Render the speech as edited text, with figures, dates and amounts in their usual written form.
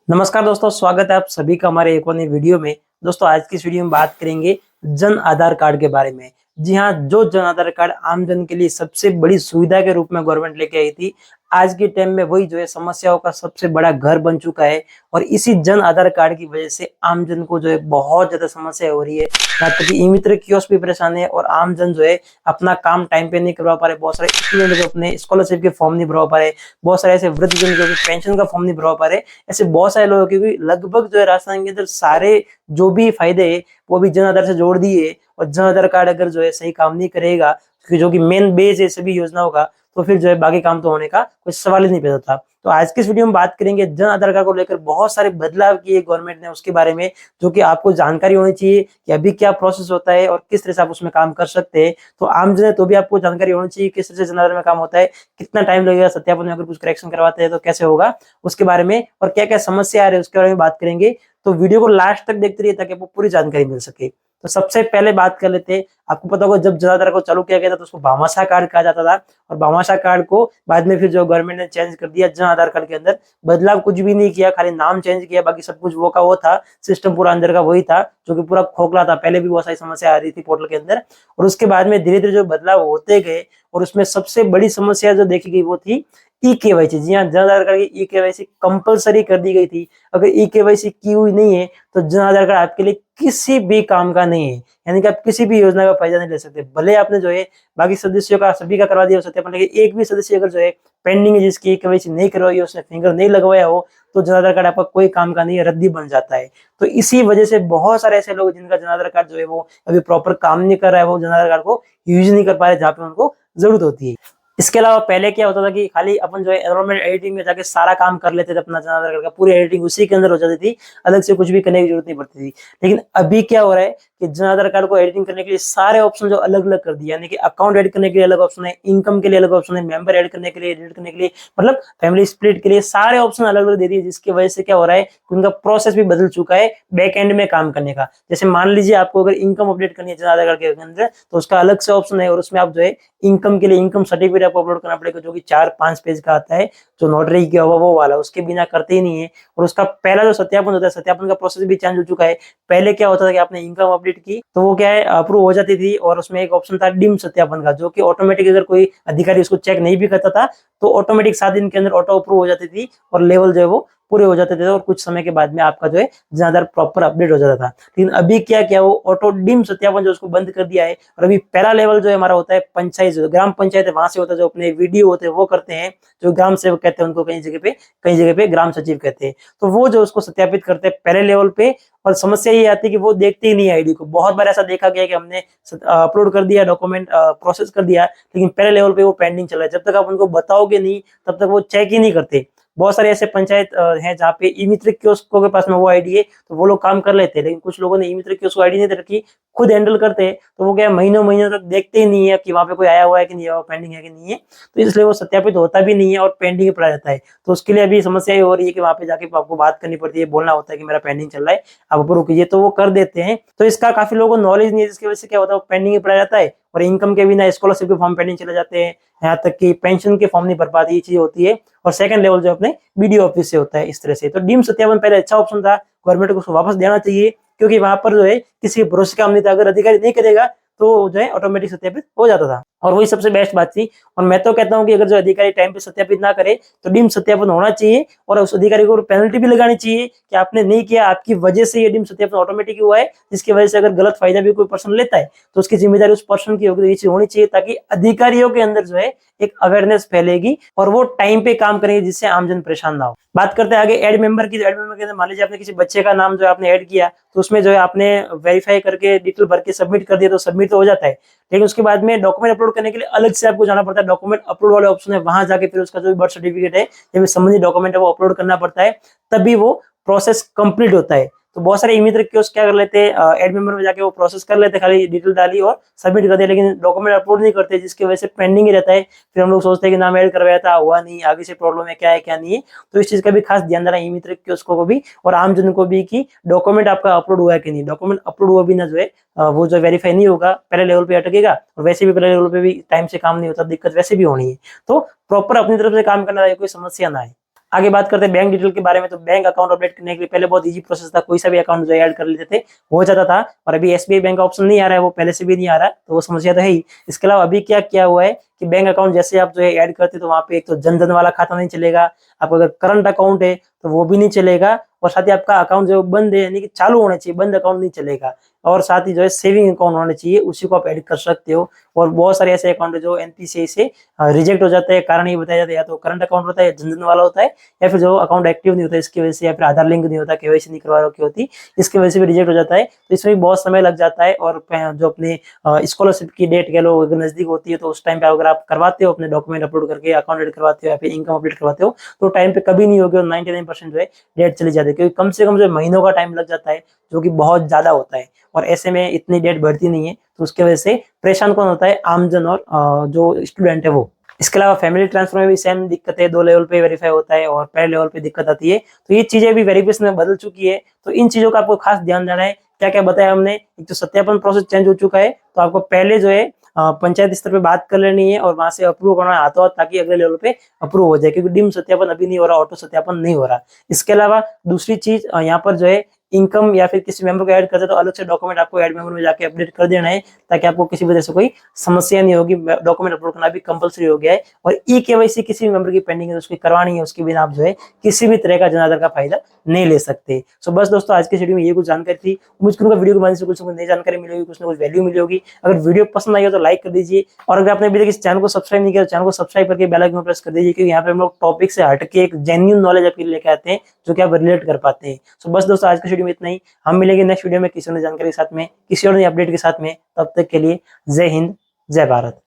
नमस्कार दोस्तों, स्वागत है आप सभी का हमारे एक और नई वीडियो में। दोस्तों, आज की इस वीडियो में बात करेंगे जन आधार कार्ड के बारे में। जी हाँ, जो जन आधार कार्ड आम जन के लिए सबसे बड़ी सुविधा के रूप में गवर्नमेंट लेके आई थी, आज के टाइम में वही जो है समस्याओं का सबसे बड़ा घर बन चुका है। और इसी जन आधार कार्ड की वजह से आम जन को जो है बहुत ज्यादा समस्या हो रही है। यहाँ तक कि ई मित्र कियोस्क भी परेशान है और आम जन जो है अपना काम टाइम पे नहीं करवा पा रहे। बहुत सारे स्टूडेंट जो अपने स्कॉलरशिप के फॉर्म नहीं भरवा पा रहे, बहुत सारे ऐसे वृद्ध जन जो पेंशन का फॉर्म नहीं भरवा पा रहे। ऐसे बहुत सारे लोगों की लगभग जो है राजस्थान के अंदर सारे जो भी फायदे है वो भी जन आधार से जोड़ दिए। और जन आधार कार्ड अगर जो है सही काम नहीं करेगा, क्योंकि जो कि मेन बेस है सभी योजनाओं का, तो फिर जो है बाकी काम तो होने का कोई सवाल ही नहीं पैदा था। तो आज के इस वीडियो में बात करेंगे जन आधार कार्ड को लेकर बहुत सारे बदलाव किए गवर्नमेंट ने उसके बारे में, जो कि आपको जानकारी होनी चाहिए कि अभी क्या प्रोसेस होता है और किस तरह से आप उसमें काम कर सकते हैं। तो आम जन है तो भी आपको जानकारी होनी चाहिए किस तरह से जन आधार में काम होता है, कितना टाइम लगेगा, सत्यापन में अगर कुछ करेक्शन करवाते हैं तो कैसे होगा उसके बारे में, और क्या क्या समस्या आ रही है उसके बारे में बात करेंगे। तो वीडियो को लास्ट तक देखते रहिए ताकि आपको पूरी जानकारी मिल सके। तो सबसे पहले बात कर लेते हैं, आपको पता होगा जब जन आधार को चालू किया गया था तो उसको भामाशाह कार्ड कहा जाता था। और भामाशाह कार्ड को बाद में फिर जो गवर्नमेंट ने चेंज कर दिया, जन आधार कार्ड के अंदर बदलाव कुछ भी नहीं किया, खाली नाम चेंज किया, बाकी सब कुछ वो का वो था। सिस्टम पूरा अंदर का वही था, जो कि पूरा खोखला था। पहले भी बहुत सारी समस्या आ रही थी पोर्टल के अंदर, और उसके बाद में धीरे धीरे जो बदलाव होते गए, और उसमें सबसे बड़ी समस्या जो देखी गई वो थी ई केवाईसी। जी हाँ, जन आधार कार्ड की ई केवाईसी कंपलसरी कर दी गई थी। अगर ई केवाईसी की हुई नहीं है तो जन आधार कार्ड आपके लिए किसी भी काम का नहीं है, यानी कि आप किसी भी योजना का फायदा नहीं ले सकते। भले आपने जो है बाकी सदस्यों का सभी का करवा दिया हो सत्यापन, लेकिन एक भी सदस्य अगर जो है पेंडिंग है, जिसकी ई केवाईसी नहीं करवाई है, उसने फिंगर नहीं लगवाया हो, तो जन आधार कार्ड आपका कोई काम का नहीं है, रद्दी बन जाता है। तो इसी वजह से बहुत सारे ऐसे लोग जिनका जन आधार कार्ड जो है वो अभी प्रॉपर काम नहीं कर रहा है, वो जन आधार कार्ड को यूज नहीं कर पा रहे जहाँ पे उनको जरूरत होती है। इसके अलावा पहले क्या होता था कि खाली अपन जो है एनरोलमेंट एडिटिंग में जाके सारा काम कर लेते थे, अपना जन आधार कार्ड का पूरी एडिटिंग उसी के अंदर हो जाती थी, अलग से कुछ भी करने की जरूरत नहीं पड़ती थी। लेकिन अभी क्या हो रहा है कि जन आधार कार्ड को एडिटिंग करने के लिए सारे ऑप्शन जो अलग अलग कर दिए, यानी कि अकाउंट ऐड करने के लिए अलग ऑप्शन है, इनकम के लिए अलग ऑप्शन है, मेंबर ऐड करने के लिए, एडिट करने के लिए, मतलब फैमिली स्प्लिट के लिए सारे ऑप्शन अलग अलग दे दिए। जिसकी वजह से क्या हो रहा है कि उनका प्रोसेस भी बदल चुका है बैक एंड में काम करने का। जैसे मान लीजिए आपको अगर इनकम अपडेट करनी है जन आधार कार्ड के अंदर, तो उसका अलग से ऑप्शन है, और उसमें आप जो है इनकम के लिए इनकम सर्टिफिकेट आपको अपलोड करना पड़ेगा, जो कि 4-5 पेज का आता है, जो नोटरी किया हुआ वो वाला, उसके बिना करते ही नहीं है। और उसका पहला जो सत्यापन होता है, सत्यापन का प्रोसेस भी चेंज हो चुका है। पहले क्या होता था कि आपने इनकम अपडेट की तो वो क्या है अप्रूव हो जाती थी, और उसमें एक ऑप्शन था डिम सत्यापन का, जो कि ऑटोमेटिक अगर कोई अधिकारी उसको चेक नहीं भी करता था तो ऑटोमेटिक 7 दिन के अंदर ऑटो अप्रूव हो जाती थी, और लेवल जो है वो पूरे हो जाते थे, और कुछ समय के बाद में आपका जो है जन आधार प्रॉपर अपडेट हो जाता था। लेकिन अभी क्या किया, वो ऑटो डिम सत्यापन जो उसको बंद कर दिया है। और अभी पहला लेवल जो है हमारा होता है पंचायत, ग्राम पंचायत है, वहां से होता है, जो अपने वीडियो होते हैं वो करते हैं, जो ग्राम सेवक कहते हैं उनको, कई जगह पे ग्राम सचिव कहते हैं। तो वो जो उसको सत्यापित करते हैं पहले लेवल पे। और समस्या ये आती है कि वो देखते ही नहीं आईडी को। बहुत बार ऐसा देखा गया कि हमने अपलोड कर दिया, डॉक्यूमेंट प्रोसेस कर दिया, लेकिन पहले लेवल पे वो पेंडिंग चल रहा है। जब तक आप उनको बताओगे नहीं तब तक वो चेक ही नहीं करते। बहुत सारे ऐसे पंचायत हैं जहाँ पे ई मित्र कियोस्क के पास में वो आईडी है, तो वो लोग काम कर लेते हैं। लेकिन कुछ लोगों ने ई मित्र कियोस्क आईडी नहीं दे रखी, खुद हैंडल करते हैं, तो वो क्या महीनों महीनों तक देखते ही नहीं है कि वहाँ पे कोई आया हुआ है कि नहीं, पेंडिंग है कि नहीं है। तो इसलिए वो सत्यापित होता भी नहीं है और पेंडिंग पड़ा रहता है। तो उसके लिए अभी समस्या ये हो रही है कि वहाँ पे जाके आपको बात करनी पड़ती है, बोलना होता है कि मेरा पेंडिंग चल रहा है, आप अप्रूव कीजिए, तो वो कर देते हैं। तो इसका काफी लोगों को नॉलेज नहीं है, जिसकी वजह से क्या होता है वो पेंडिंग ही पड़ा रहता है, और इनकम के बिना स्कॉलरशिप के फॉर्म पेंडिंग चले जाते हैं, यहाँ तक कि पेंशन के फॉर्म नहीं भर पाती, ये चीज होती है। और सेकंड लेवल जो अपने बीडीओ ऑफिस से होता है इस तरह से। तो डीम सत्यापन पहले अच्छा ऑप्शन था, गवर्नमेंट को उसको वापस देना चाहिए, क्योंकि वहां पर जो है किसी भरोसे काम नहीं था। अगर अधिकारी नहीं करेगा तो जो है ऑटोमेटिक सत्यापित हो जाता था, और वही सबसे बेस्ट बात थी। और मैं तो कहता हूँ कि अगर जो अधिकारी टाइम पे सत्यापित ना करे तो डीम सत्यापन होना चाहिए, और उस अधिकारी को पेनल्टी भी लगानी चाहिए कि आपने नहीं किया, आपकी वजह से ये डीम सत्यापन ऑटोमेटिक हुआ है, जिसकी वजह से अगर गलत फायदा भी कोई पर्सन लेता है तो उसकी जिम्मेदारी उस पर्सन की होगी। तो ये चीज होनी चाहिए ताकि अधिकारियों के अंदर जो है एक अवेयरनेस फैलेगी और वो टाइम पे काम करेंगे, जिससे आमजन परेशान ना हो। बात करते हैं आगे ऐड मेंबर की। ऐड मेंबर के अंदर मान लीजिए आपने किसी बच्चे का नाम जो है आपने ऐड किया, तो उसमें जो है आपने वेरीफाई करके डिटेल भर के सबमिट कर दिया, तो सबमिट तो हो जाता है। लेकिन उसके बाद में डॉक्यूमेंट अपलोड करने के लिए अलग से आपको जाना पड़ता है। डॉक्यूमेंट अपलोड वाले ऑप्शन है, वहां जाके फिर उसका जो बर्थ सर्टिफिकेट है या फिर संबंधित डॉक्यूमेंट है वो अपलोड करना पड़ता है, तभी वो प्रोसेस कंप्लीट होता है। तो बहुत सारे ई मित्र कियोस्क क्या कर लेते हैं, एड मेंबर में जाके वो प्रोसेस कर लेते हैं, खाली डिटेल डाली और सबमिट कर दिया, लेकिन डॉक्यूमेंट अपलोड नहीं करते, जिसकी वजह से पेंडिंग ही रहता है। फिर हम लोग सोचते हैं कि नाम ऐड करवाया था, हुआ नहीं, आगे से प्रॉब्लम है क्या नहीं है। तो इस चीज का भी खास ध्यान देना ई मित्र कियोस्कों को भी और आम जन को भी कि डॉक्यूमेंट आपका अपलोड हुआ है कि नहीं। डॉक्यूमेंट अपलोड हुआ भी ना जो है वो जो वेरीफाई नहीं होगा, पहले लेवल पे अटकेगा, और वैसे भी पहले लेवल पे भी टाइम से काम नहीं होता, दिक्कत वैसे भी होनी है। तो प्रॉपर अपनी तरफ से काम करना है, कोई समस्या ना है। आगे बात करते हैं बैंक डिटेल के बारे में। तो बैंक अकाउंट अपडेट करने के लिए पहले बहुत इजी प्रोसेस था, कोई सा भी अकाउंट जो ऐड कर लेते थे हो जाता था। और अभी एसबीआई बैंक का ऑप्शन नहीं आ रहा है, वो पहले से भी नहीं आ रहा है, तो वो समस्या तो है ही। इसके अलावा अभी क्या किया हुआ है कि बैंक अकाउंट जैसे आप जो है ऐड करते तो वहाँ पे एक तो जन धन वाला खाता नहीं चलेगा, आपका अगर करंट अकाउंट है तो वो भी नहीं चलेगा, और साथ ही आपका अकाउंट जो बंद है यानी कि चालू होना चाहिए, बंद अकाउंट नहीं चलेगा। और साथ ही जो है सेविंग अकाउंट होना चाहिए, उसी को आप ऐड कर सकते हो। और बहुत सारे ऐसे अकाउंट है जो एनपीसीआई से रिजेक्ट हो जाते हैं, कारण ये बताया जाता है या तो करंट अकाउंट होता है, जन धन वाला होता है, या फिर जो अकाउंट एक्टिव नहीं होता है इसकी वजह से, या फिर आधार लिंक नहीं होता, केवाईसी नहीं करवा रखी होती, इसकी वजह से भी रिजेक्ट हो जाता है। तो इसमें भी बहुत समय लग जाता है। और जो अपने स्कॉलरशिप की डेट कह लो अगर नजदीक होती है, तो उस टाइम पे अगर आप करवाते हो अपने डॉक्यूमेंट अपलोड करके, अकाउंट ऐड करवाते हो या फिर इनकम अपडेट करवाते हो, तो टाइम पे कभी नहीं होगी और 99% जो है डेट चली जाती है, क्योंकि कम से कम जो महीनों का टाइम लग जाता है, जो कि बहुत ज्यादा होता है। और ऐसे में इतनी डेट बढ़ती नहीं है, तो उसकी वजह से परेशान कौन होता है, आमजन और जो स्टूडेंट है वो। इसके अलावा फैमिली ट्रांसफर में भी सेम दिक्कत है, 2 लेवल पे वेरीफाई होता है और पहले लेवल पे दिक्कत आती है। तो ये चीजें भी वेरिफिकेशन में बदल चुकी है, तो इन चीजों का आपको खास ध्यान देना है। क्या क्या बताया हमने, एक तो सत्यापन प्रोसेस चेंज हो चुका है, तो आपको पहले जो है पंचायत स्तर पे बात कर लेनी है और वहां से अप्रूव करना हाथों हाथ, ताकि अगले लेवल पे अप्रूव हो जाए, क्योंकि डिम सत्यापन अभी नहीं हो रहा, ऑटो सत्यापन नहीं हो रहा। इसके अलावा दूसरी चीज यहाँ पर जो है इनकम या फिर किसी मेंबर को ऐड करते तो अलग से डॉक्यूमेंट आपको ऐड मेंबर में जाके अपडेट कर देना है, ताकि आपको किसी वजह से कोई समस्या नहीं होगी। डॉक्यूमेंट अपलोड करना भी कंपलसरी हो गया है। और ई केवाईसी किसी भी मेंबर की पेंडिंग है तो उसकी करवानी है, उसके बिना आप जो है किसी भी तरह का जन आधार का फायदा नहीं ले सकते। सो बस दोस्तों, आज के वीडियो में ये कुछ जानकारी थी। उम्मीद करूंगा वीडियो के माध्यम से कुछ नई जानकारी मिली होगी, कुछ ना कुछ वैल्यू मिली होगी। अगर वीडियो पसंद आई हो तो लाइक कर दीजिए, और अगर आपने अभी तक इस चैनल को सब्सक्राइब नहीं किया तो चैनल को सब्सक्राइब करके बेल आइकन प्रेस कर दीजिए, क्योंकि यहाँ पे हम लोग टॉपिक से हटके एक जेन्युइन नॉलेज आपके लिए लेके आते हैं, जो कि आप रिलेट कर पाते हैं। सो बस दोस्तों, आज के वीडियो में इतना ही। हम मिलेंगे नेक्स्ट वीडियो में किसी और जानकारी के साथ में, किसी और नई अपडेट के साथ में। तब तक के लिए जय हिंद, जय भारत।